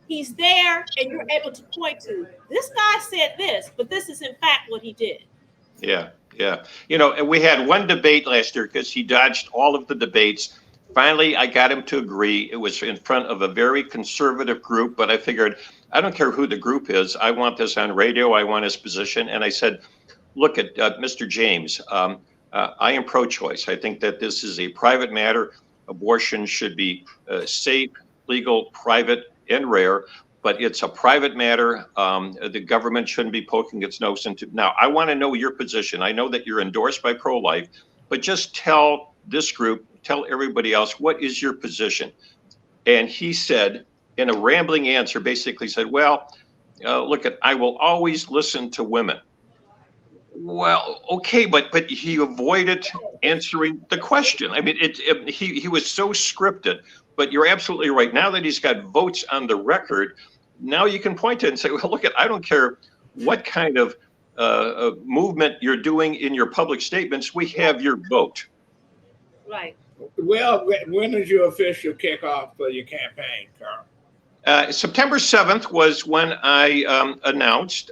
he's there and you're able to point to, this guy said this, but this is in fact what he did. Yeah. You know, and we had one debate last year because he dodged all of the debates. Finally, I got him to agree. It was in front of a very conservative group, but I figured, I don't care who the group is. I want this on radio. I want his position. And I said, look at Mr. James. I am pro-choice. I think that this is a private matter. Abortion should be safe, legal, private, and rare, but it's a private matter. The government shouldn't be poking its nose into. Now, I want to know your position. I know that you're endorsed by pro-life, but just tell this group tell everybody else, what is your position? And he said, in a rambling answer, basically said, well, look, I will always listen to women. Well, okay, but he avoided answering the question. I mean, he was so scripted. But you're absolutely right. Now that he's got votes on the record, now you can point to it and say, well, look, I don't care what kind of movement you're doing in your public statements. We have your vote. Right. Well, when is your official kickoff for your campaign, Carl? September 7th was when I announced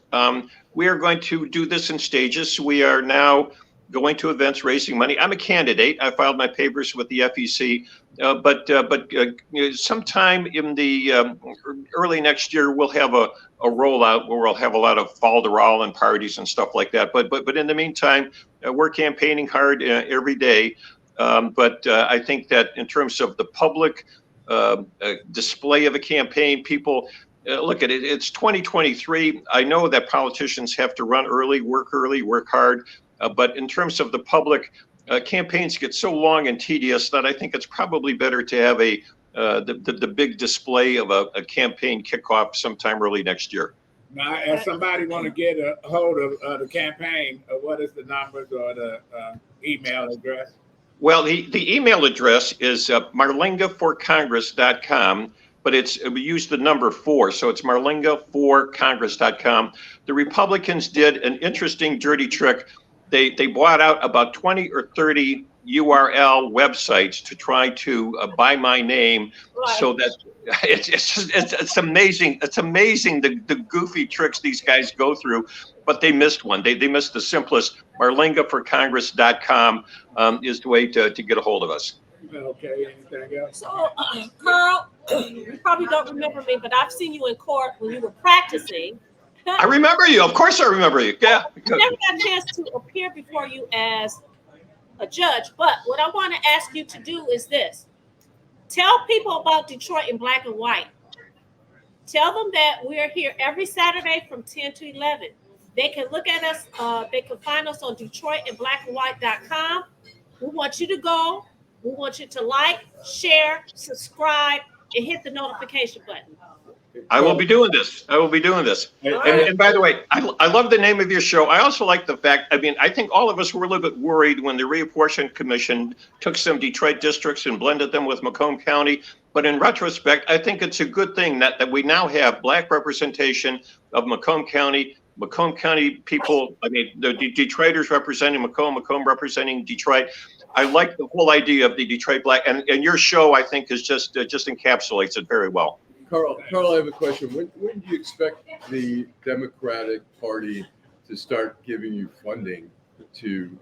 we are going to do this in stages. We are now going to events, raising money. I'm a candidate. I filed my papers with the FEC, but sometime in the early next year, we'll have a rollout where we'll have a lot of falderall and parties and stuff like that. But in the meantime, we're campaigning hard every day. But I think that in terms of the public display of a campaign, people look at it. It's 2023. I know that politicians have to run early, work hard. But in terms of the public, campaigns get so long and tedious that I think it's probably better to have the big display of a campaign kickoff sometime early next year. Now, if somebody want to get a hold of the campaign, what is the numbers or the email address? Well, the email address is marlingaforcongress.com, but we use the number 4, so it's marlingaforcongress.com. The Republicans did an interesting dirty trick. They bought out about 20 or 30 URL websites to try to buy my name, right. So that it's amazing. It's amazing the goofy tricks these guys go through, but they missed one. They missed the simplest. marlingaforcongress.com is the way to get a hold of us. Okay, anything else? So, Carl, you probably don't remember me, but I've seen you in court when you were practicing. I remember you. Of course I remember you. Yeah. I never got a chance to appear before you as a judge, but what I want to ask you to do is this. Tell people about Detroit in black and white. Tell them that we are here every Saturday from 10 to 11. They can look at us. They can find us on DetroitInBlackAndWhite.com. We want you to go. We want you to like, share, subscribe, and hit the notification button. I will be doing this. And by the way, I love the name of your show. I also like the fact, I think all of us were a little bit worried when the Reapportionment Commission took some Detroit districts and blended them with Macomb County. But in retrospect, I think it's a good thing that we now have black representation of Macomb County people, the Detroiters representing Macomb representing Detroit. I like the whole idea of the Detroit black, and your show, I think, is just encapsulates it very well. Carl, I have a question. When do you expect the Democratic Party to start giving you funding to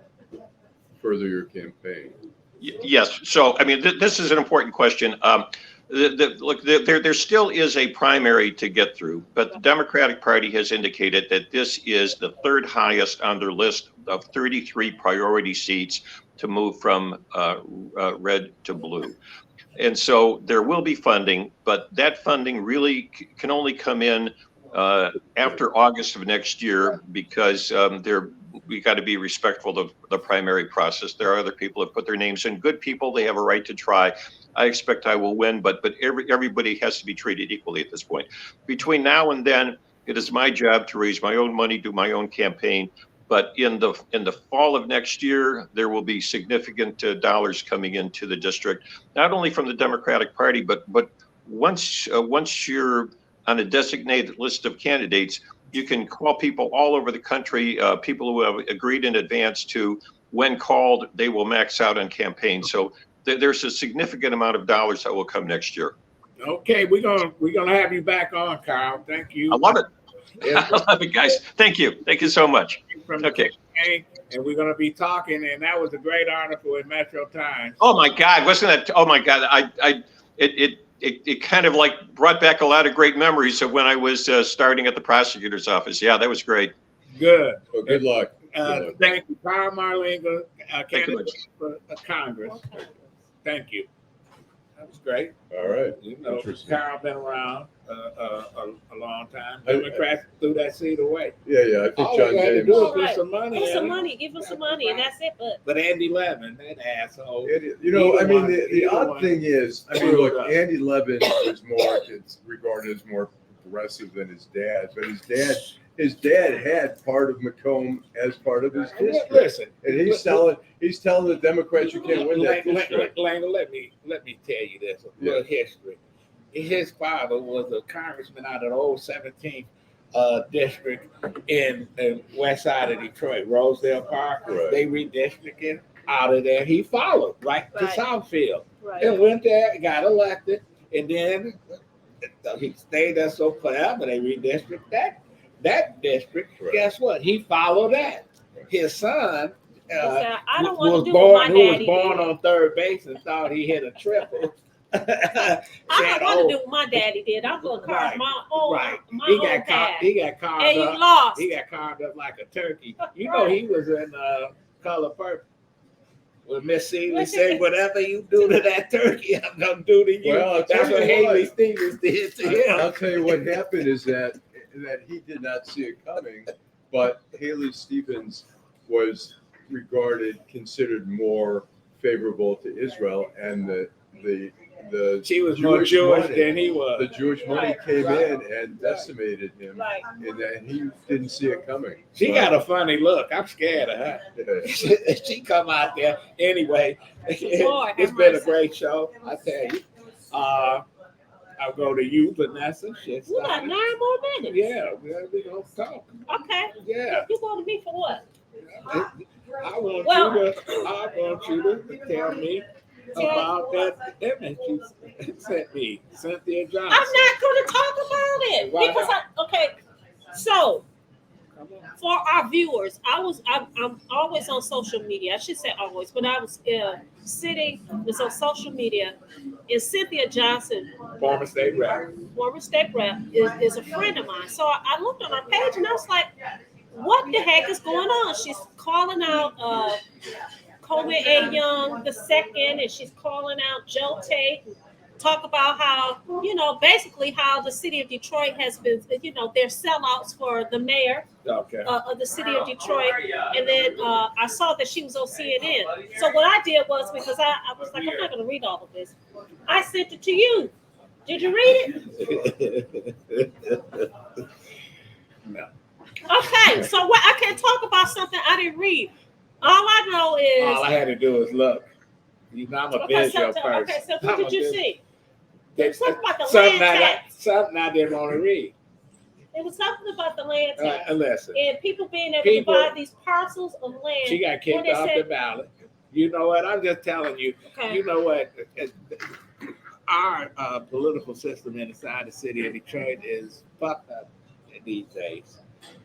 further your campaign? Yes. So, this is an important question. Look, there still is a primary to get through, but the Democratic Party has indicated that this is the third highest on their list of 33 priority seats to move from red to blue. And so there will be funding, but that funding really can only come in after August of next year because we got to be respectful of the primary process. There are other people that put their names in. Good people, they have a right to try. I expect I will win, but everybody has to be treated equally at this point. Between now and then, it is my job to raise my own money, do my own campaign. But in the fall of next year, there will be significant dollars coming into the district, not only from the Democratic Party, but once you're on a designated list of candidates, you can call people all over the country, people who have agreed in advance to, when called, they will max out on campaigns. So there's a significant amount of dollars that will come next year. Okay, we're gonna have you back on, Carl. Thank you. I love it. I love it, guys. Thank you so much. Okay. And we're going to be talking, and that was a great article in Metro Times. Oh my God, wasn't that? Oh my God, it kind of like brought back a lot of great memories of when I was starting at the prosecutor's office. Yeah, that was great. Good. Well, good luck. Thank you, Carl Marlinga, candidate for Congress. Thank you. That was great. All right. Carl been around. a long time. Democrats threw that seat away. Yeah, I think All John they had to James. do was All put right. some money Give in some it. money, give them some money, and that's it. But Andy Levin, that asshole. You know, I mean, the Either odd one. thing is, I mean, Screwed look, up. Andy Levin is it's regarded as more progressive than his dad, but his dad had part of Macomb as part of his district. Listen, And he's telling the Democrats you can't win that district. Lengel, let me tell you this, a little history. His father was a congressman out of the old 17th district in the west side of Detroit, Rosedale Park. Right. They redistricted out of there. He followed right to Right. Southfield Right. and went there, got elected, and then he stayed there so forever. They redistricted that district. Right. Guess what? He followed that. His son I don't was want to do what my born, who was daddy born did. on third base and thought he hit a triple. I don't want to do what my daddy did. I'm going to carve Right, my own, right. my He own got path. he got carved And you up. lost. He got carved up like a turkey. You know he was in Color Purple. When Miss Seeley said, "Whatever you do to that turkey, I'm gonna do to you." Well, I'll tell that's you what Haley what. Stevens did to him. I'll tell you what happened is that he did not see it coming, but Haley Stevens was considered more favorable to Israel, and the She was more Jewish money, than he was. the Jewish money came in and decimated him, Right. and he didn't see it coming. She got a funny look. I'm scared of her. Yeah. She come out there anyway. Lord, It's have been a mercy. great show, I tell you. I'll go to you, Vanessa. Shit We got started. 9 more minutes. Yeah, we gonna talk. Okay. Yeah, You going to me for what? I want Well- you to tell me about that image you sent me, Cynthia I'm Johnson. not going to talk about it Why because not? okay. So Come on. for our viewers, I'm always on social media. I should say always, but I was was on social media, and Cynthia Johnson, Former state rep. former state rep, is a friend of mine. So I looked on her page and I was like, what the heck is going on? She's calling out Coleman A. Young II, and she's calling out Joe Tate. Talk about how, basically how the city of Detroit has been, they're sellouts for the mayor Okay. of the city of Detroit. And then I saw that she was on CNN. So what I did was, because I was like, I'm not going to read all of this, I sent it to you. Did you read it? No. Okay, so what? I can't talk about something I didn't read. All I know is. All I had to do was look. I'm a visual person. Okay, so what did you see? There was something about the something land tax. Something I didn't want to read. It was something about the land tax Listen, and people being able to buy these parcels of land. she got kicked they off said- the ballot. You know what? I'm just telling you. Okay. You know what? Our political system inside the city of Detroit is fucked up these days.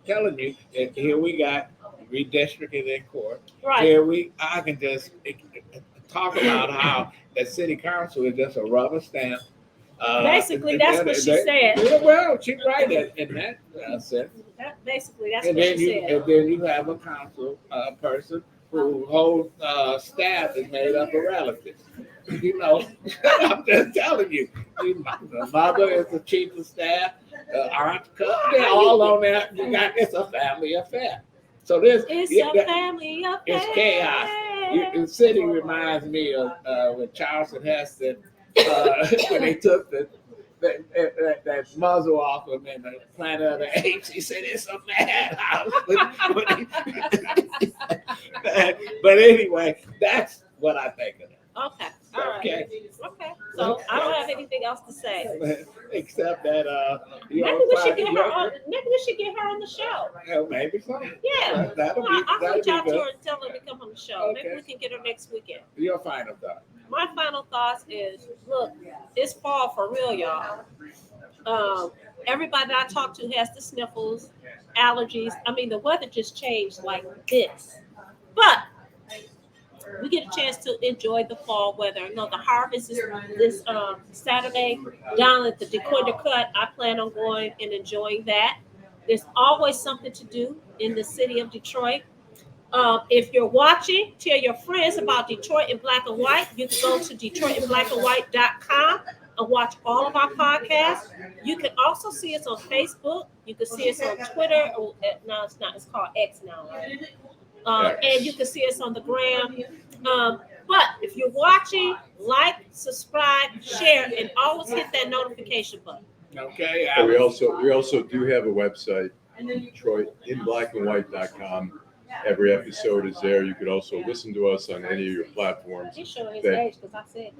Telling you, here we got redistricting in court. Right. I can just talk about how the city council is just a rubber stamp. Basically, that's what she said. Well, she's right in that sense. Basically, that's And what then she said. and then you have a council person whose whole staff is made up of relatives. I'm just telling you. The mother is the chief of staff. Aunt, they're all on there. It's a family affair. So It's a family affair. It's chaos. The city reminds me of when Charleston Heston, when they took that muzzle off him in the Planet of the Apes. He said it's a madhouse. But anyway, that's what I think of it. Okay. All right. Okay. Okay. So I don't have anything else to say. Except that Maybe we should get her on. Maybe we should get her on the show. Maybe so. Yeah. That'll Well, I'll be reach out to good. her and tell her to come on the show. Okay. Maybe we can get her next weekend. Your final thought. My final thoughts is, look, it's fall for real, y'all. Everybody that I talk to has the sniffles, allergies. I mean, the weather just changed like this. But we get a chance to enjoy the fall weather. The harvest is this Saturday down at the Dequindre Cut. I plan on going and enjoying that. There's always something to do in the city of Detroit. If you're watching, tell your friends about Detroit in Black and White. You can go to DetroitInBlackandWhite.com and watch all of our podcasts. You can also see us on Facebook. You can see us on Twitter. Oh, no, it's not. It's called X now, right? And you can see us on the gram. But if you're watching, like, subscribe, share, and always hit that notification button. Okay. And we also do have a website, DetroitInBlackAndWhite.com. Every episode is there. You could also listen to us on any of your platforms. He's showing his That- age because I said it.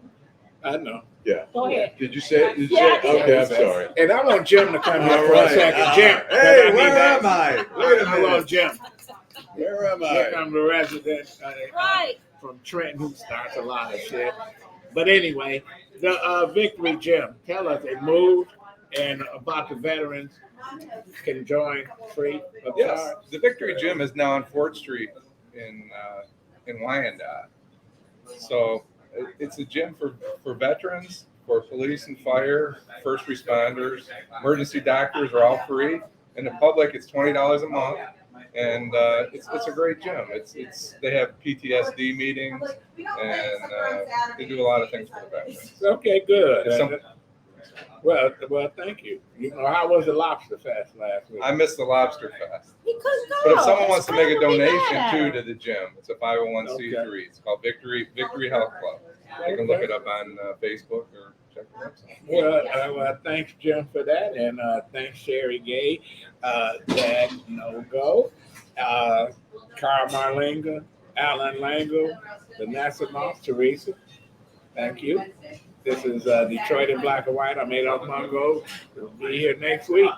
I know. Yeah. Go ahead. Did you say it? Did you Yeah, say I it? did. Okay, I'm sorry. And I want Jim to come here All for a right. second. Jim. Hey, I need where that. am I? Wait a Hello, minute. Jim. Where am Here I? comes the resident Right. from Trenton who starts a lot of shit. But anyway, the Victory Gym. Tell us it moved and about the veterans can join free of Yes, charge. the Victory Gym is now on 4th Street in Wyandotte. So it's a gym for veterans, for police and fire, first responders, emergency doctors are all free. In the public, it's $20 a month, and it's a great gym. It's they have PTSD meetings, and they do a lot of things for the veterans. Okay, good. If some- Well, thank you. You know, how was the Lobster Fest last week? I missed the Lobster Fest. He couldn't go. But if someone His wants to make a friend would be donation mad at too him. to the gym, it's a 501c3. It's called Victory Health Club. You can look it up on Facebook or check the website. Well, thanks, Jim, for that. And thanks, Sherry Gay-Dagnogo, Carl Marlinga, Allan, Lengel, Vanessa, Teresa. Thank you. This is Detroit in Black and White. I'm Adolph Mongo. We'll be here next week.